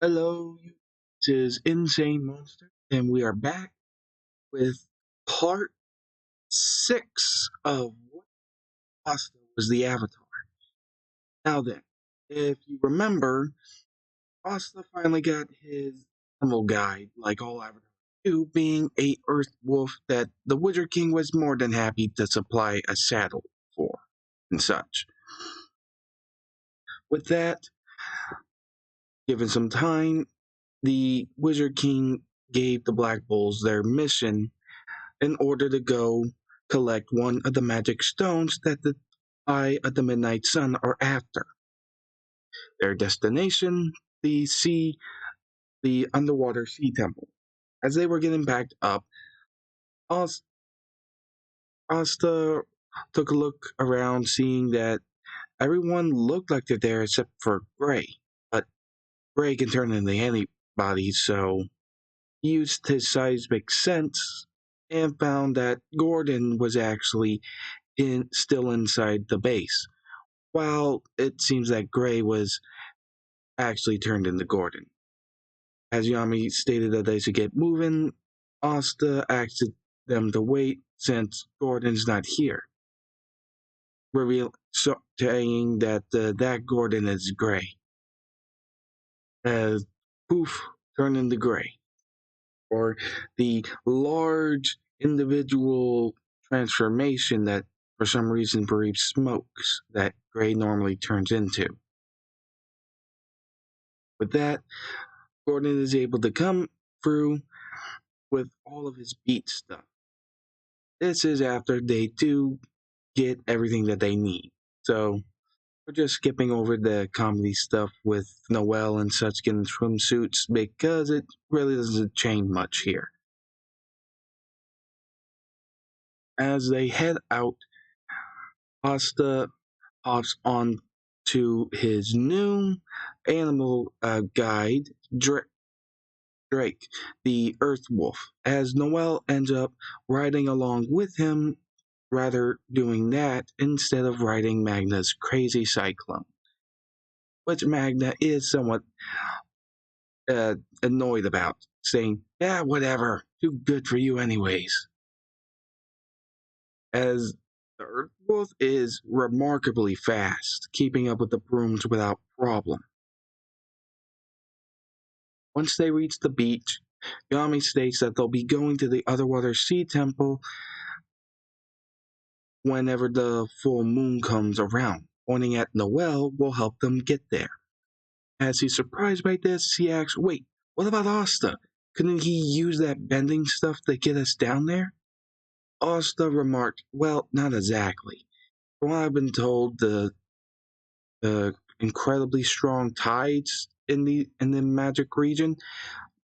Hello, this is Insane Monster, and we are back with part 6 of what Asta was the Avatar. Now then, if you remember, Asta finally got his animal guide, like all Avatars do, being a Earth Wolf that the Wizard King was more than happy to supply a saddle for, and such. With that, given some time, the Wizard King gave the Black Bulls their mission in order to go collect one of the magic stones that the Eye of the Midnight Sun are after. Their destination, the underwater sea temple. As they were getting backed up, Asta took a look around, seeing that everyone looked like they're there except for Gray. But Gray can turn into anybody, so he used his seismic sense and found that Gordon was actually still inside the base, while it seems that Gray was actually turned into Gordon. As Yami stated that they should get moving, Asta asked them to wait since Gordon's not here, saying that that Gordon is Gray. As poof, turned into Gray, or the large individual transformation that for some reason breathes smokes that Gray normally turns into. With that, Gordon is able to come through with all of his beat stuff. This is after they do get everything that they need. So we're just skipping over the comedy stuff with Noelle and such getting swimsuits because it really doesn't change much here. As they head out, Asta hops on to his new animal guide, Drake, the Earth Wolf, as Noelle ends up riding along with him, rather doing that instead of riding Magna's crazy cyclone, which Magna is somewhat annoyed about, saying, "Yeah, whatever, too good for you anyways." As the Earth Wolf is remarkably fast, keeping up with the brooms without problem. Once they reach the beach, Yami states that they'll be going to the Underwater Sea Temple whenever the full moon comes around. Pointing at Noelle will help them get there. As he's surprised by this, he asks, "Wait, what about Asta? Couldn't he use that bending stuff to get us down there?" Asta remarked, "Well, not exactly. From what I've been told, the incredibly strong tides in the magic region,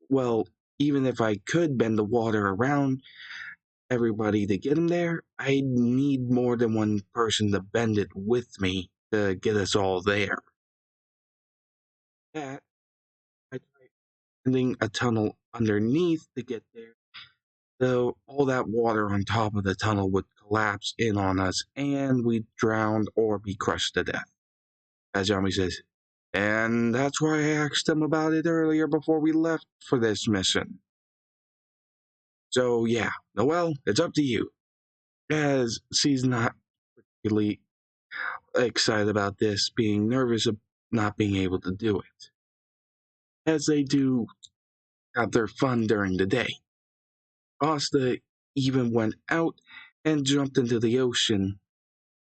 well, even if I could bend the water around everybody to get him there, I need more than one person to bend it with me to get us all there. That I tried bending a tunnel underneath to get there, so all that water on top of the tunnel would collapse in on us and we'd drown or be crushed to death." As Yami says, "And that's why I asked him about it earlier before we left for this mission. So yeah, Noelle, it's up to you." As she's not particularly excited about this, being nervous of not being able to do it, as they do have their fun during the day. Asta even went out and jumped into the ocean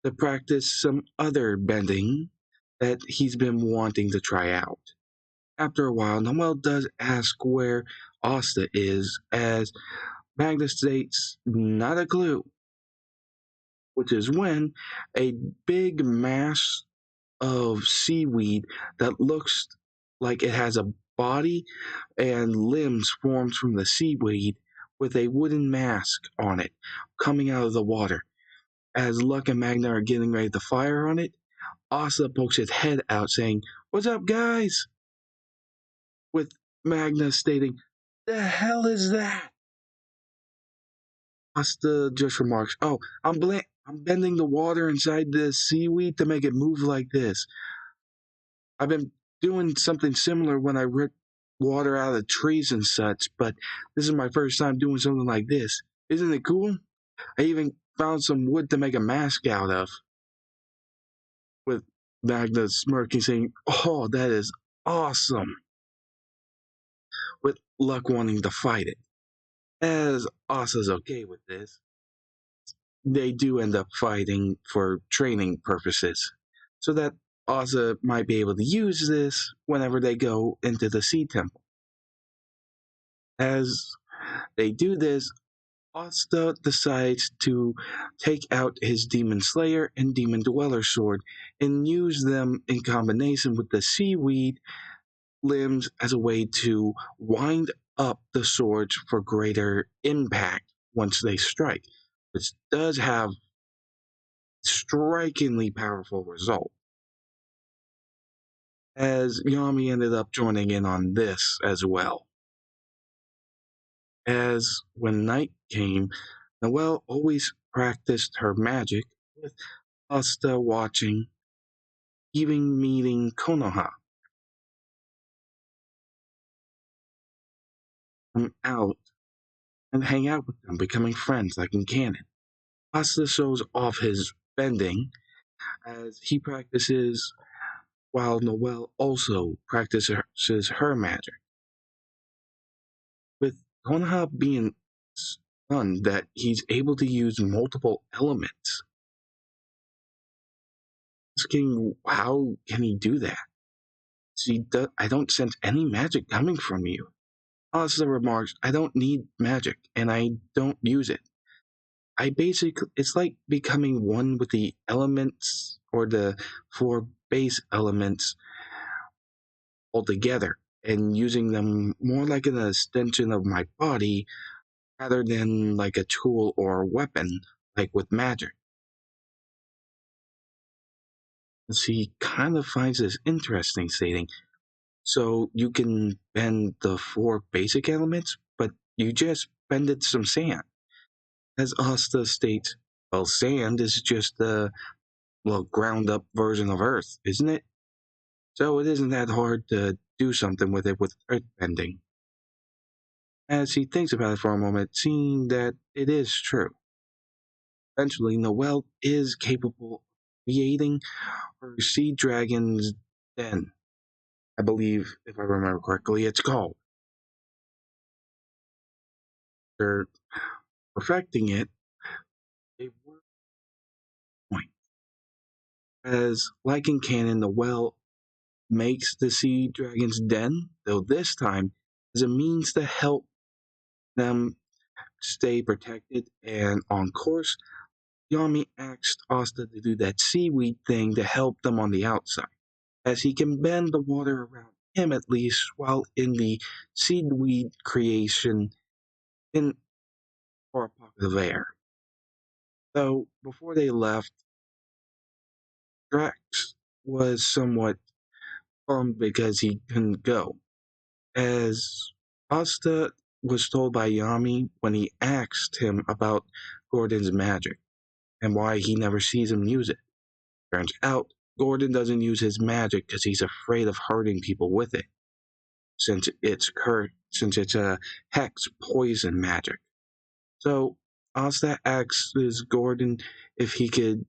to practice some other bending that he's been wanting to try out. After a while, Noelle does ask where Asta is, as Magda states, "Not a clue," which is when a big mass of seaweed that looks like it has a body and limbs formed from the seaweed with a wooden mask on it coming out of the water. As Luck and Magna are getting ready to fire on it, Asta pokes its head out saying, "What's up, guys?" With Magna stating, "The hell is that?" Asta just remarks, "Oh, I'm bending the water inside the seaweed to make it move like this. I've been doing something similar when I water out of trees and such, but this is my first time doing something like this. Isn't it cool? I even found some wood to make a mask out of, with Magda smirking, saying, "Oh, that is awesome," with Luck wanting to fight it. As Asa's okay with this, they do end up fighting for training purposes, so that Asa might be able to use this whenever they go into the Sea Temple. As they do this, Asta decides to take out his Demon Slayer and Demon Dweller sword and use them in combination with the seaweed limbs as a way to wind up the swords for greater impact once they strike, which does have strikingly powerful result. As Yami ended up joining in on this as well. As when night came, Noelle always practiced her magic with Asta watching, even meeting Konoha. Come out and hang out with them, becoming friends like in canon. Asta shows off his bending as he practices, while Noelle also practices her magic. With Konoha being stunned that he's able to use multiple elements, asking how can he do that? I don't sense any magic coming from you. Asta remarks, I don't need magic, and I don't use it. It's like becoming one with the elements or the four base elements altogether and using them more like an extension of my body rather than like a tool or a weapon, like with magic. She kind of finds this interesting, stating, so you can bend the four basic elements, but you just bended some sand. As Asta states, well, sand is just a ground up version of Earth, isn't it? So it isn't that hard to do something with it with earth bending. As he thinks about it for a moment, seeing that it is true. Eventually, Noelle is capable of creating her sea dragon's den. I believe, if I remember correctly, it's called. They're perfecting it. They were point. As, like in canon, Noelle makes the sea dragon's den, though this time as a means to help them stay protected and on course. Yami asked Asta to do that seaweed thing to help them on the outside, as he can bend the water around him at least while in the seaweed creation in for a pocket of air. Though before they left, Drax was somewhat bummed because he couldn't go, as Asta was told by Yami when he asked him about Gordon's magic and why he never sees him use it. Turns out, Gordon doesn't use his magic because he's afraid of hurting people with it, since it's a hex poison magic. So Asta asks Gordon if he could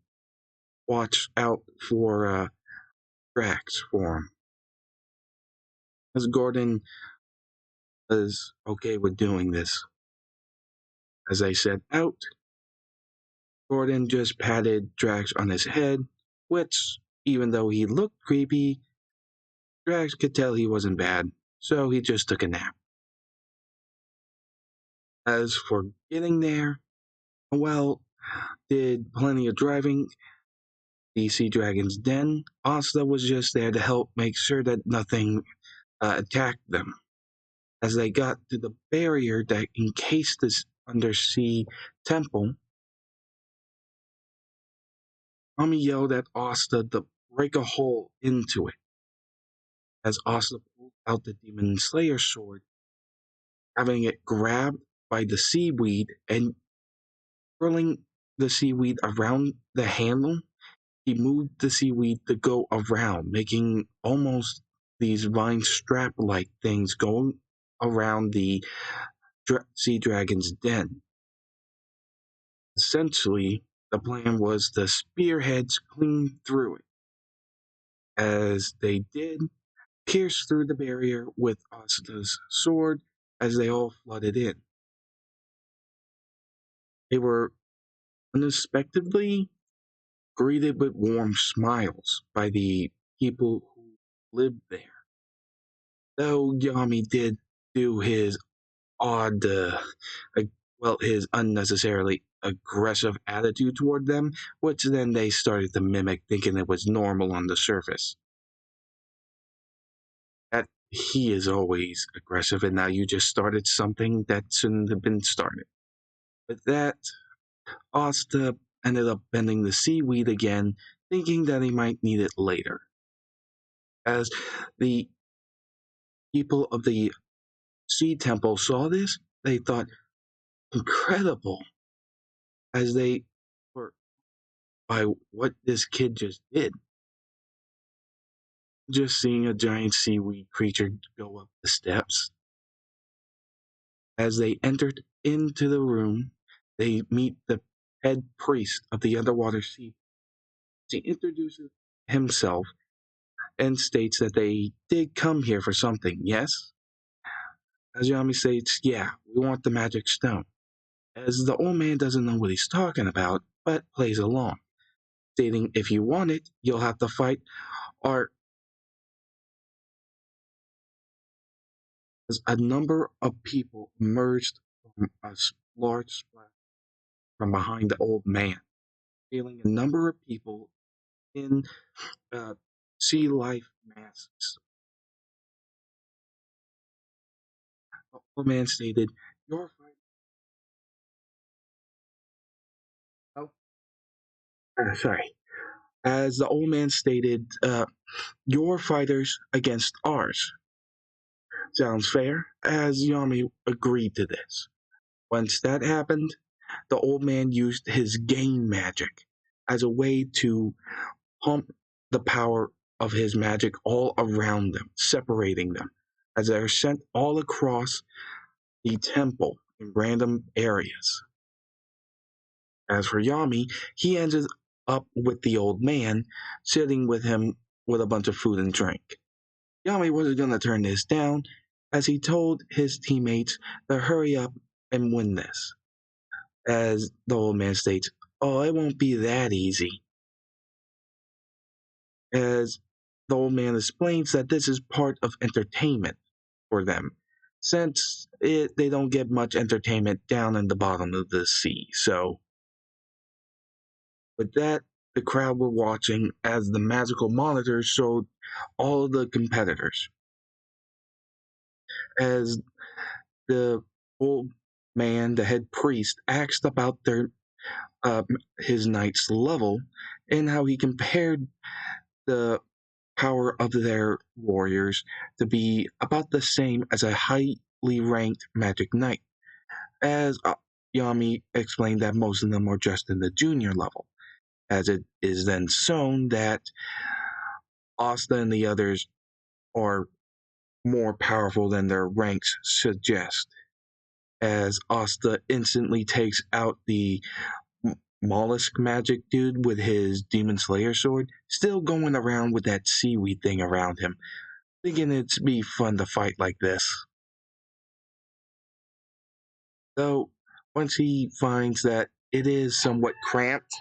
watch out for Drax for him. As Gordon is okay with doing this. As I said out, Gordon just patted Drax on his head, which, even though he looked creepy, Drax could tell he wasn't bad, so he just took a nap. As for getting there, well, did plenty of driving. The Sea Dragon's Den, Asta was just there to help make sure that nothing attacked them. As they got to the barrier that encased this undersea temple, Mami yelled at Asta to break a hole into it. As Asta pulled out the Demon Slayer sword, having it grabbed by the seaweed and twirling the seaweed around the handle, he moved the seaweed to go around, making almost these vine strap-like things going around the sea dragon's den. Essentially, the plan was to spearheads clean through it. As they did, pierce through the barrier with Asta's sword as they all flooded in. They were unexpectedly greeted with warm smiles by the people who lived there. Though Yami did do his odd, his unnecessarily aggressive attitude toward them, which then they started to mimic, thinking it was normal on the surface. That he is always aggressive, and now you just started something that shouldn't have been started. With that, Asta ended up bending the seaweed again, thinking that he might need it later. As the people of the Sea Temple saw this, they thought, incredible, as they were by what this kid just did. Just seeing a giant seaweed creature go up the steps. As they entered into the room, they meet the head priest of the underwater sea. He introduces himself and states that they did come here for something, yes? As Yami states, yeah, we want the magic stone. As the old man doesn't know what he's talking about, but plays along, stating if you want it, you'll have to fight our. As a number of people emerged from a large splash from behind the old man, revealing a number of people in sea life masks. The old man stated, "Your fight." Oh, sorry. As the old man stated, "Your fighters against ours." Sounds fair, as Yami agreed to this. Once that happened, the old man used his gain magic as a way to pump the power of his magic all around them, separating them, as they are sent all across the temple in random areas. As for Yami, he ended up with the old man, sitting with him with a bunch of food and drink. Yami wasn't going to turn this down, as he told his teammates to hurry up and win this. As the old man states, "Oh, it won't be that easy." As the old man explains that this is part of entertainment for them, since they don't get much entertainment down in the bottom of the sea. So, with that, the crowd were watching as the magical monitors showed all the competitors. As the old man, the head priest, asked about his knight's level and how he compared the power of their warriors to be about the same as a highly ranked magic knight. As Yami explained that most of them are just in the junior level, as it is then shown that Asta and the others are more powerful than their ranks suggest. As Asta instantly takes out the mollusk magic dude with his demon slayer sword, still going around with that seaweed thing around him, thinking it'd be fun to fight like this. Though, once he finds that it is somewhat cramped,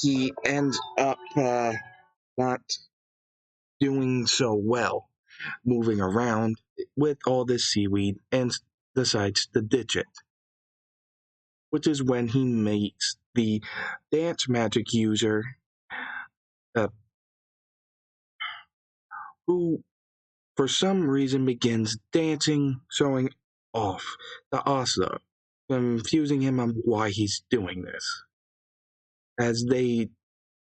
he ends up not doing so well moving around with all this seaweed and decides to ditch it. Which is when he meets the dance magic user uh, who, for some reason, begins dancing, showing off to Asa, confusing him on why he's doing this. As they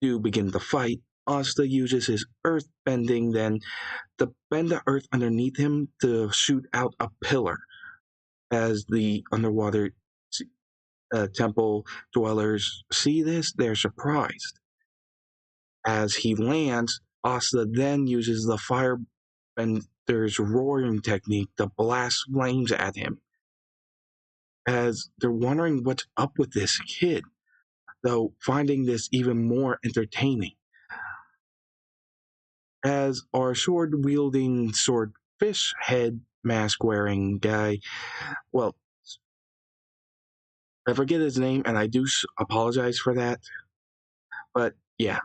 do begin to fight, Asta uses his earth bending then to bend the earth underneath him to shoot out a pillar. As the underwater temple dwellers see this, they're surprised. As he lands, Asta then uses the fire Bender's roaring technique to blast flames at him, as they're wondering what's up with this kid, though finding this even more entertaining. As our sword wielding, swordfish head mask wearing guy, well, I forget his name and I do apologize for that, but yeah,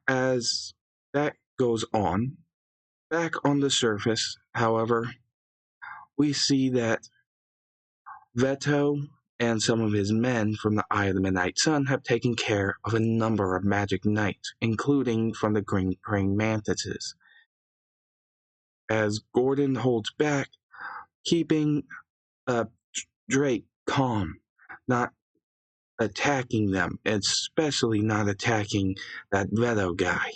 as that goes on, back on the surface, however, we see that Veto and some of his men from the Eye of the Midnight Sun have taken care of a number of magic knights, including from the Green Praying Mantises. As Gordon holds back, keeping Drake calm, not attacking them, especially not attacking that Veto guy.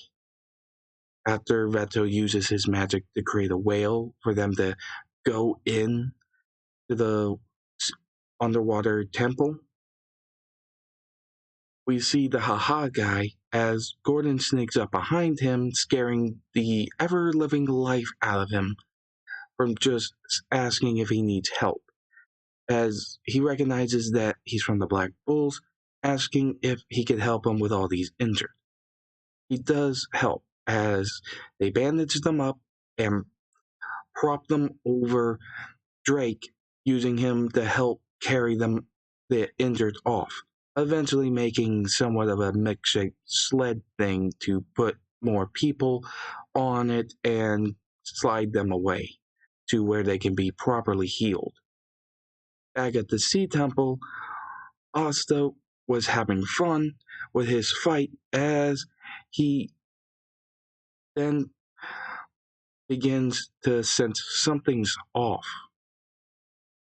After Veto uses his magic to create a whale for them to go in to the underwater temple, we see the haha guy as Gordon sneaks up behind him, scaring the ever-living life out of him from just asking if he needs help, as he recognizes that he's from the Black Bulls, asking if he could help him with all these injured. He does help, as they bandage them up and prop them over Drake, using him to help carry them, the injured, off, eventually making somewhat of a mix-shaped sled thing to put more people on it and slide them away to where they can be properly healed. Back at the Sea Temple, Asta was having fun with his fight as he then begins to sense something's off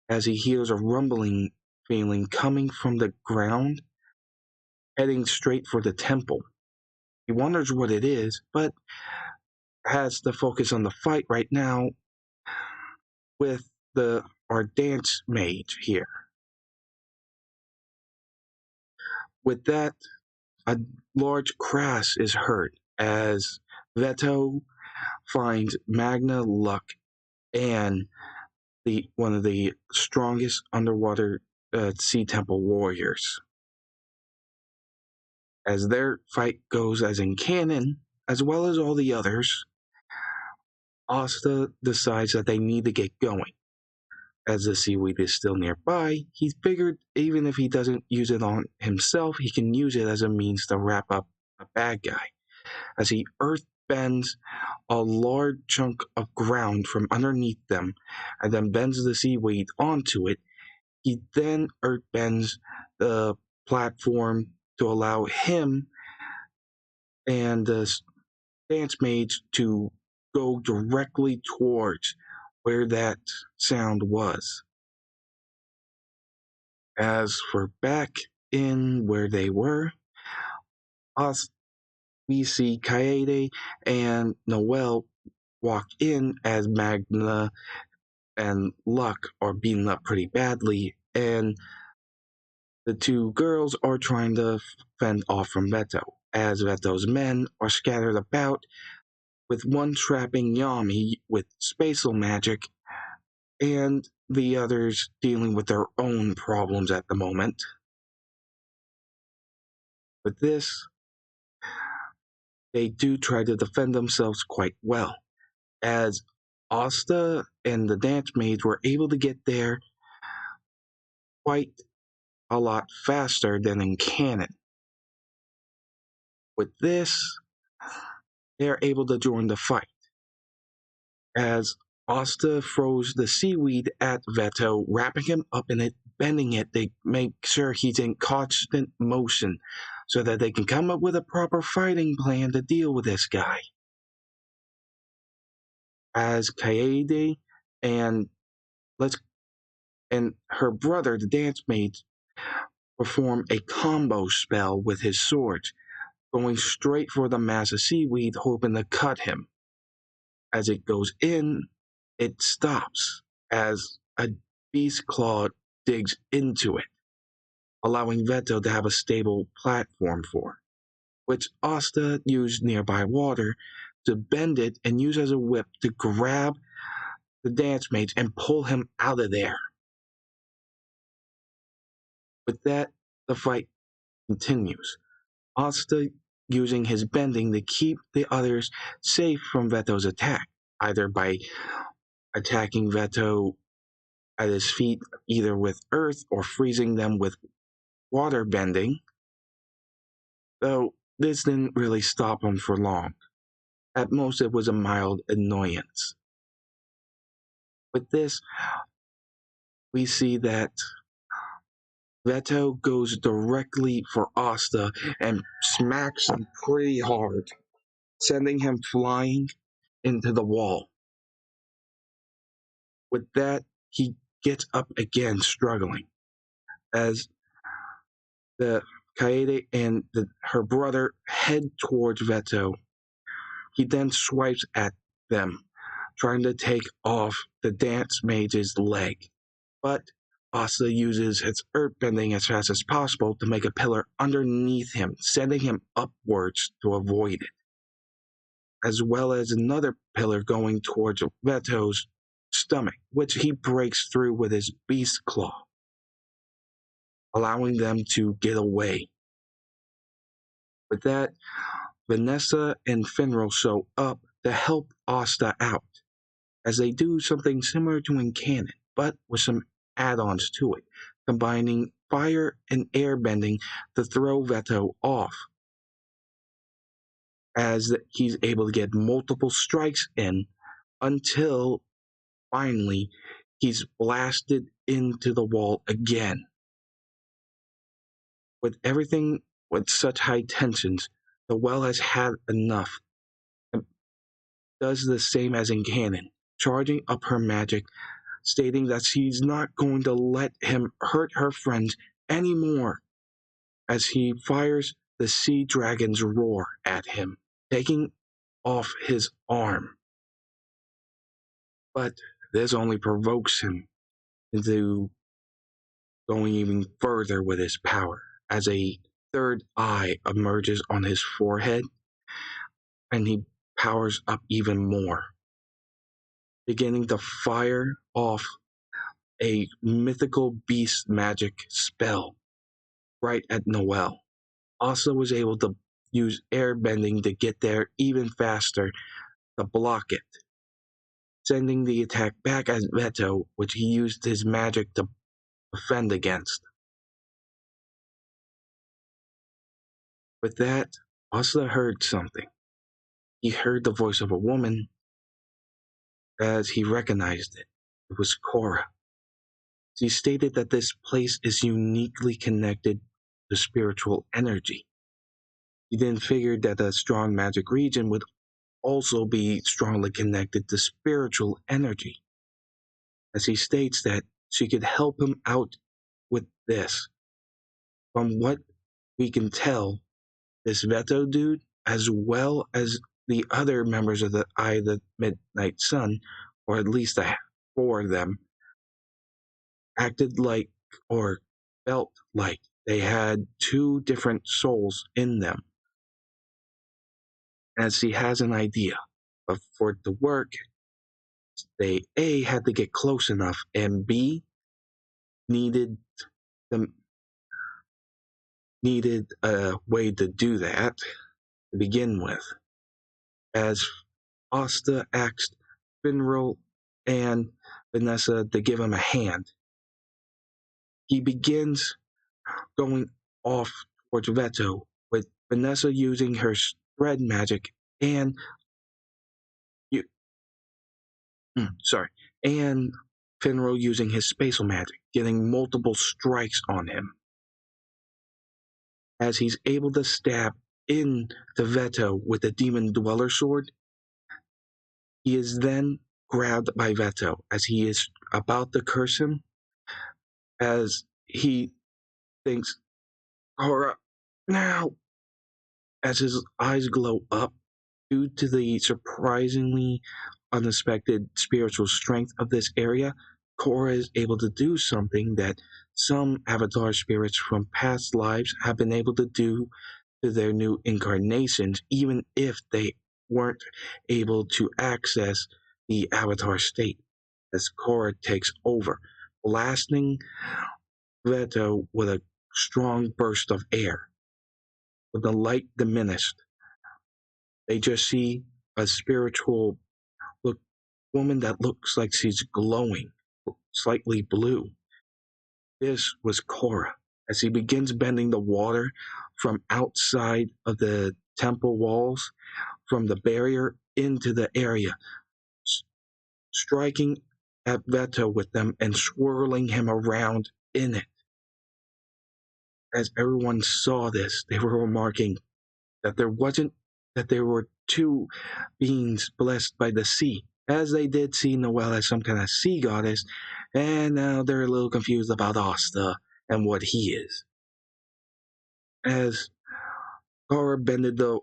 as he hears a rumbling feeling coming from the ground, heading straight for the temple. He wonders what it is, but has to focus on the fight right now with our dance mage here. With that, a large crash is heard as Veto finds Magna, Luck, and one of the strongest underwater Sea Temple warriors. As their fight goes as in canon, as well as all the others, Asta decides that they need to get going. As the seaweed is still nearby, he figured even if he doesn't use it on himself, he can use it as a means to wrap up a bad guy. As he earth bends a large chunk of ground from underneath them and then bends the seaweed onto it, he then earth bends the platform to allow him and the dance mage to go directly towards where that sound was. As for back in where they were, we see Kaede and Noel walk in as Magna and Luck are beaten up pretty badly, and the two girls are trying to fend off from Veto, as Veto's men are scattered about, with one trapping Yami with spatial magic, and the others dealing with their own problems at the moment. With this, they do try to defend themselves quite well, as Asta and the dance maids were able to get there quite a lot faster than in canon. With this, they are able to join the fight, as Asta throws the seaweed at Veto, wrapping him up in it, bending it to make sure he's in constant motion so that they can come up with a proper fighting plan to deal with this guy. As Kaede and her brother, the dance maid, perform a combo spell with his sword, going straight for the mass of seaweed, hoping to cut him. As it goes in, it stops as a beast claw digs into it, allowing Veto to have a stable platform for, which Asta used nearby water to bend it and use as a whip to grab the dance mage and pull him out of there. With that, the fight continues. Asta using his bending to keep the others safe from Veto's attack, either by attacking Veto at his feet either with earth or freezing them with water bending, though this didn't really stop him for long. At most, it was a mild annoyance. With this, we see that Veto goes directly for Asta and smacks him pretty hard, sending him flying into the wall. With that, he gets up again, struggling, as the Kaede and her brother head towards Veto. He then swipes at them, trying to take off the dance mage's leg. But Asta uses his earth bending as fast as possible to make a pillar underneath him, sending him upwards to avoid it, as well as another pillar going towards Veto's stomach, which he breaks through with his beast claw, allowing them to get away. With that, Vanessa and Finral show up to help Asta out, as they do something similar to in canon, but with some add-ons to it, combining fire and air bending to throw Veto off, as he's able to get multiple strikes in until finally he's blasted into the wall again. With everything with such high tensions, the well has had enough and does the same as in canon, charging up her magic, stating that she's not going to let him hurt her friends anymore, as he fires the sea dragon's roar at him, taking off his arm. But this only provokes him into going even further with his power, as a third eye emerges on his forehead, and he powers up even more, beginning to fire off a mythical beast magic spell right at Noelle. Also was able to use air bending to get there even faster to block it, sending the attack back at Veto, which he used his magic to defend against. With that, Asta heard something. He heard the voice of a woman, as he recognized it. It was Cora. She stated that this place is uniquely connected to spiritual energy. He then figured that a strong magic region would also be strongly connected to spiritual energy, as he states that she could help him out with this. From what we can tell, this Veto dude, as well as the other members of the Eye of the Midnight Sun, or at least four of them, acted like or felt like they had two different souls in them. As he has an idea, but for it to work, they A, had to get close enough, and B, needed a way to do that to begin with. As Asta asked Finral and Vanessa to give him a hand, he begins going off towards Veto, with Vanessa using her spread magic and and Finral using his spatial magic, getting multiple strikes on him, as he's able to stab into Veto with the Demon Dweller sword. He is then grabbed by Veto as he is about to curse him, as he thinks, Cora, now! As his eyes glow up due to the surprisingly unexpected spiritual strength of this area, Cora is able to do something that some avatar spirits from past lives have been able to do to their new incarnations, even if they weren't able to access the Avatar state as Korra takes over, blasting Veto with a strong burst of air. With the light diminished, they just see a spiritual look woman that looks like she's glowing, slightly blue. This was Korra. As he begins bending the water from outside of the temple walls, from the barrier into the area, striking at Veto with them and swirling him around in it. As everyone saw this, they were remarking that there were two beings blessed by the sea, as they did see Noelle as some kind of sea goddess, and now they're a little confused about Asta and what he is. As Cora bended the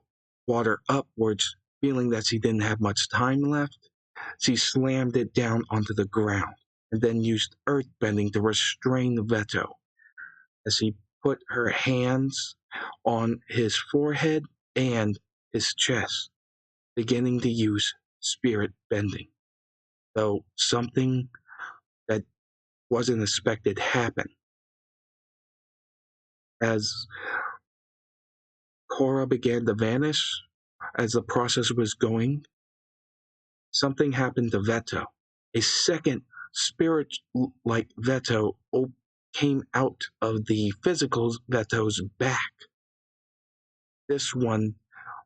water upwards, feeling that she didn't have much time left, she slammed it down onto the ground and then used earth bending to restrain Veto as she put her hands on his forehead and his chest, beginning to use spirit bending. Though something that wasn't expected happened. As Cora began to vanish, as the process was going, something happened to Veto. A second spirit like Veto came out of the physical Veto's back. This one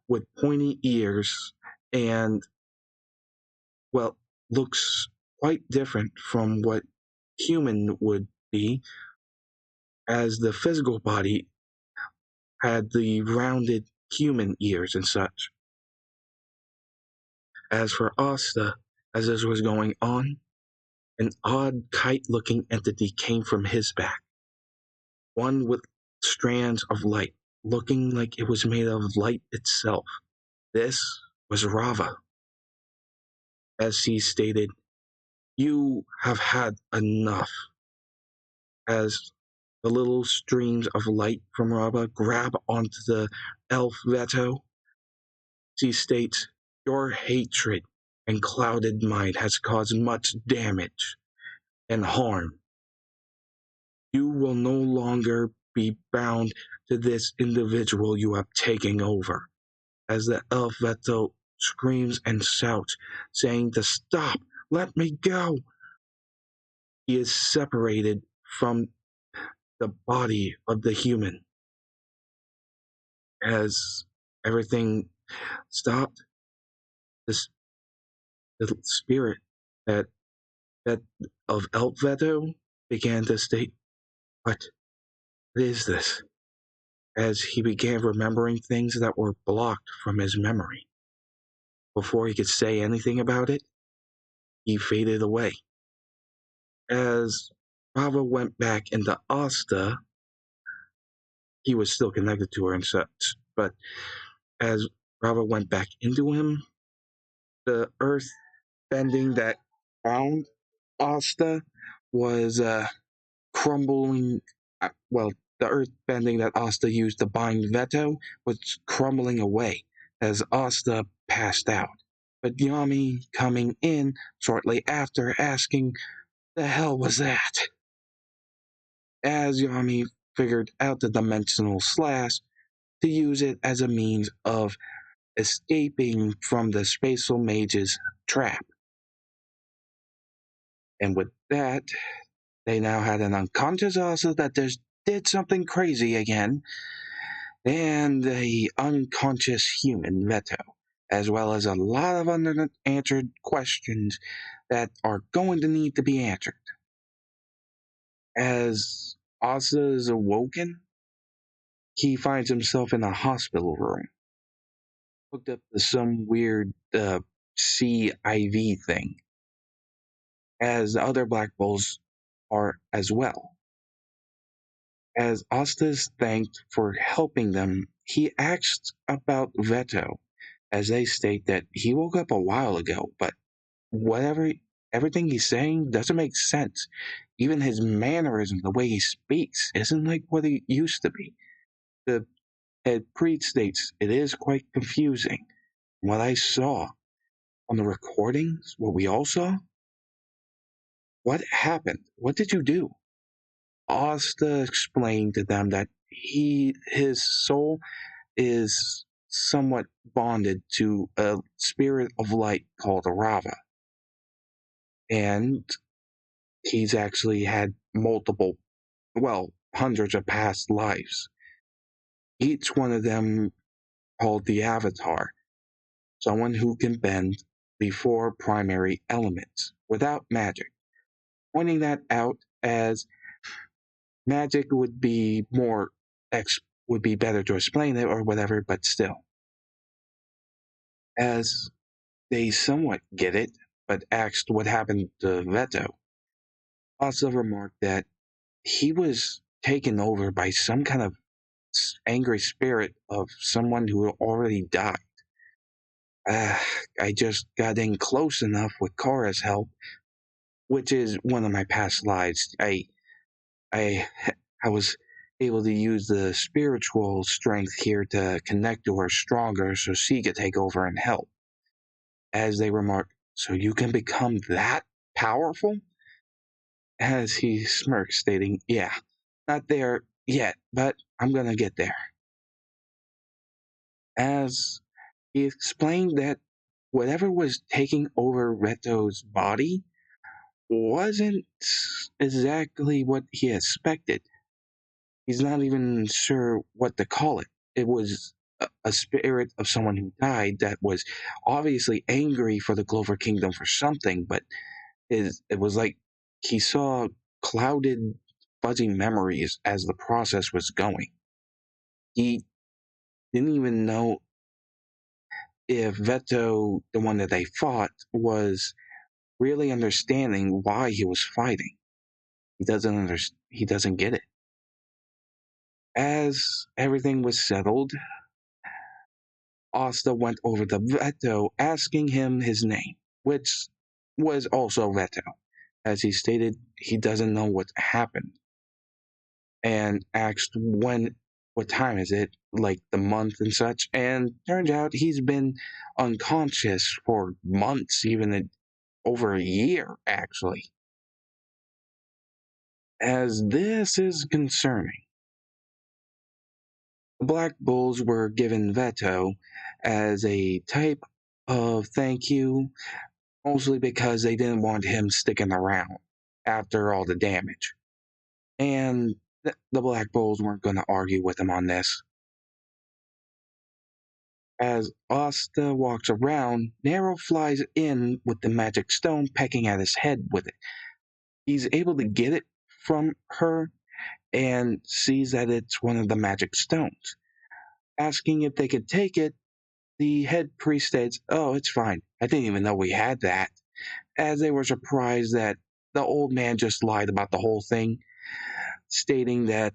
with pointy ears and, well, looks quite different from what human would be, as the physical body had the rounded human ears and such. As for Asta, as this was going on, an odd kite-looking entity came from his back, one with strands of light, looking like it was made of light itself. This was Rava. As he stated, "You have had enough." As the little streams of light from Rava grab onto the elf Veto, she states, "Your hatred and clouded mind has caused much damage and harm. You will no longer be bound to this individual you have taken over." As the elf Veto screams and shouts, saying to stop, "Let me go." He is separated from the body of the human. As everything stopped, this the spirit that that of elf Veto began to state, What is this?" As he began remembering things that were blocked from his memory. Before he could say anything about it, he faded away. As Rava went back into Asta, he was still connected to her and such, but as Rava went back into him, the earth bending that bound Asta was crumbling. Well, the earth bending that Asta used to bind Veto was crumbling away as Asta passed out. But Yami coming in shortly after, asking, "The hell was that?" As Yami figured out the dimensional slash to use it as a means of escaping from the Spatial Mage's trap. And with that, they now had an unconscious Asa that just did something crazy again, and a unconscious human Veto, as well as a lot of unanswered questions that are going to need to be answered. As Asa is awoken, he finds himself in a hospital room, hooked up to some weird CIV thing, as the other Black Bulls are as well. As Asta is thanked for helping them, he asks about Veto, as they state that he woke up a while ago, but everything he's saying doesn't make sense. Even his mannerism, the way he speaks, isn't like what he used to be. The head priest states it is quite confusing, what I saw on the recordings, what we all saw, what happened? What did you do? Asta explained to them that his soul is somewhat bonded to a spirit of light called Arava. And he's actually had multiple, well, hundreds of past lives. Each one of them called the Avatar, someone who can bend the four primary elements without magic, pointing that out as magic would be would be better to explain it or whatever, but still. As they somewhat get it, but asked what happened to Veto, also remarked that he was taken over by some kind of angry spirit of someone who already died. Uh, I just got in close enough with Kara's help, which is one of my past lives. I, I was able to use the spiritual strength here to connect to her stronger so she could take over and help. As they remarked, so you can become that powerful? As he smirked, stating, yeah, not there yet, but I'm gonna get there. As he explained that whatever was taking over Reto's body wasn't exactly what he expected. He's not even sure what to call it. It was a spirit of someone who died that was obviously angry for the Clover Kingdom for something, but it was like he saw clouded, fuzzy memories as the process was going. He didn't even know if Veto, the one that they fought, was really understanding why he was fighting. He doesn't get it. As everything was settled, Asta went over to Veto asking him his name, which was also Veto, as he stated he doesn't know what happened, and asked what time is it, like the month and such, and turns out he's been unconscious for months, even over a year, actually. As this is concerning, the Black Bulls were given Veto as a type of thank you, mostly because they didn't want him sticking around after all the damage. And the Black Bulls weren't going to argue with him on this. As Asta walks around, Nero flies in with the magic stone, pecking at his head with it. He's able to get it from her and sees that it's one of the magic stones. Asking if they could take it, the head priest states, "Oh, it's fine. I didn't even know we had that." As they were surprised that the old man just lied about the whole thing, stating that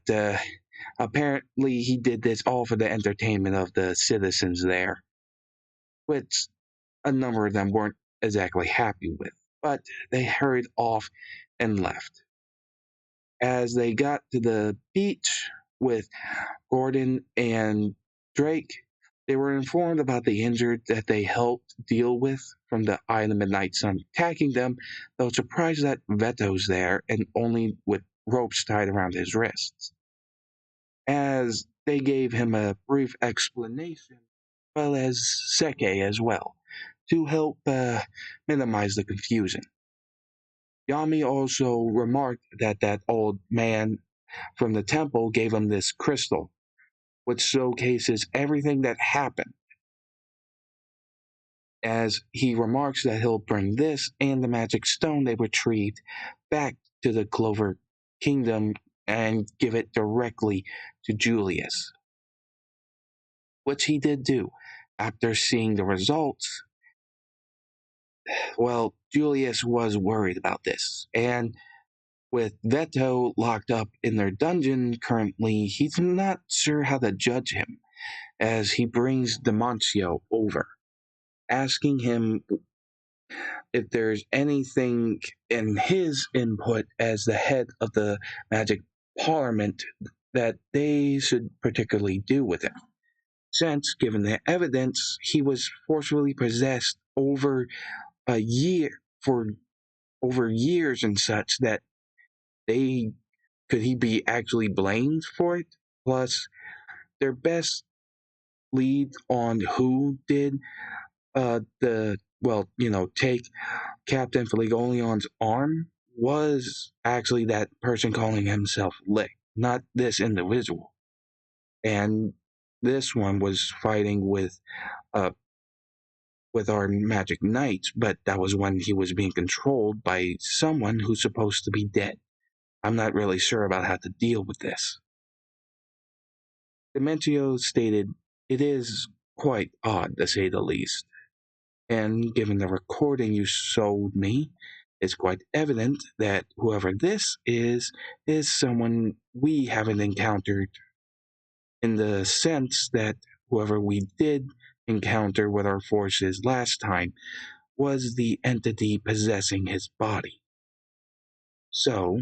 apparently he did this all for the entertainment of the citizens there, which a number of them weren't exactly happy with, but they hurried off and left. As they got to the beach with Gordon and Drake, they were informed about the injured that they helped deal with from the Eye of the Midnight Sun attacking them, though surprised that Veto's there and only with ropes tied around his wrists. As they gave him a brief explanation, as well as Seke as well, to help minimize the confusion. Yami also remarked that that old man from the temple gave him this crystal, which showcases everything that happened, as he remarks that he'll bring this and the magic stone they retrieved back to the Clover Kingdom and give it directly to Julius, which he did do. After seeing the results, well, Julius was worried about this, and with Veto locked up in their dungeon currently, he's not sure how to judge him, as he brings Demoncio over, asking him if there's anything in his input as the head of the Magic Parliament that they should particularly do with him. Since, given the evidence, he was forcefully possessed over a year for over years and such that they could he be actually blamed for it? Plus, their best lead on who did take Captain Feligoleon's arm was actually that person calling himself Lick, not this individual. And this one was fighting uh with our magic knights, but that was when he was being controlled by someone who's supposed to be dead. I'm not really sure about how to deal with this. Dementio stated, "It is quite odd, to say the least, and given the recording you showed me, it's quite evident that whoever this is someone we haven't encountered, in the sense that whoever we did encounter with our forces last time was the entity possessing his body. So,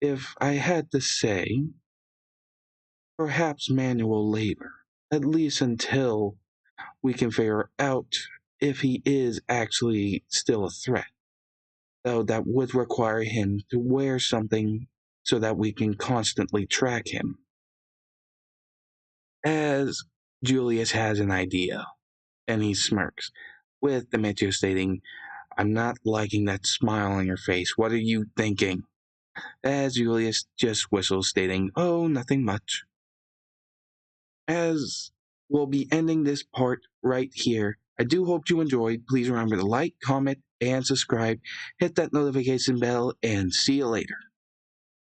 if I had to say, perhaps manual labor, at least until we can figure out if he is actually still a threat. Though that would require him to wear something so that we can constantly track him." As Julius has an idea, and he smirks, with Demetrio stating, "I'm not liking that smile on your face. What are you thinking?" As Julius just whistles, stating, "Oh, nothing much." As we'll be ending this part right here, I do hope you enjoyed. Please remember to like, comment, and subscribe. Hit that notification bell, and see you later.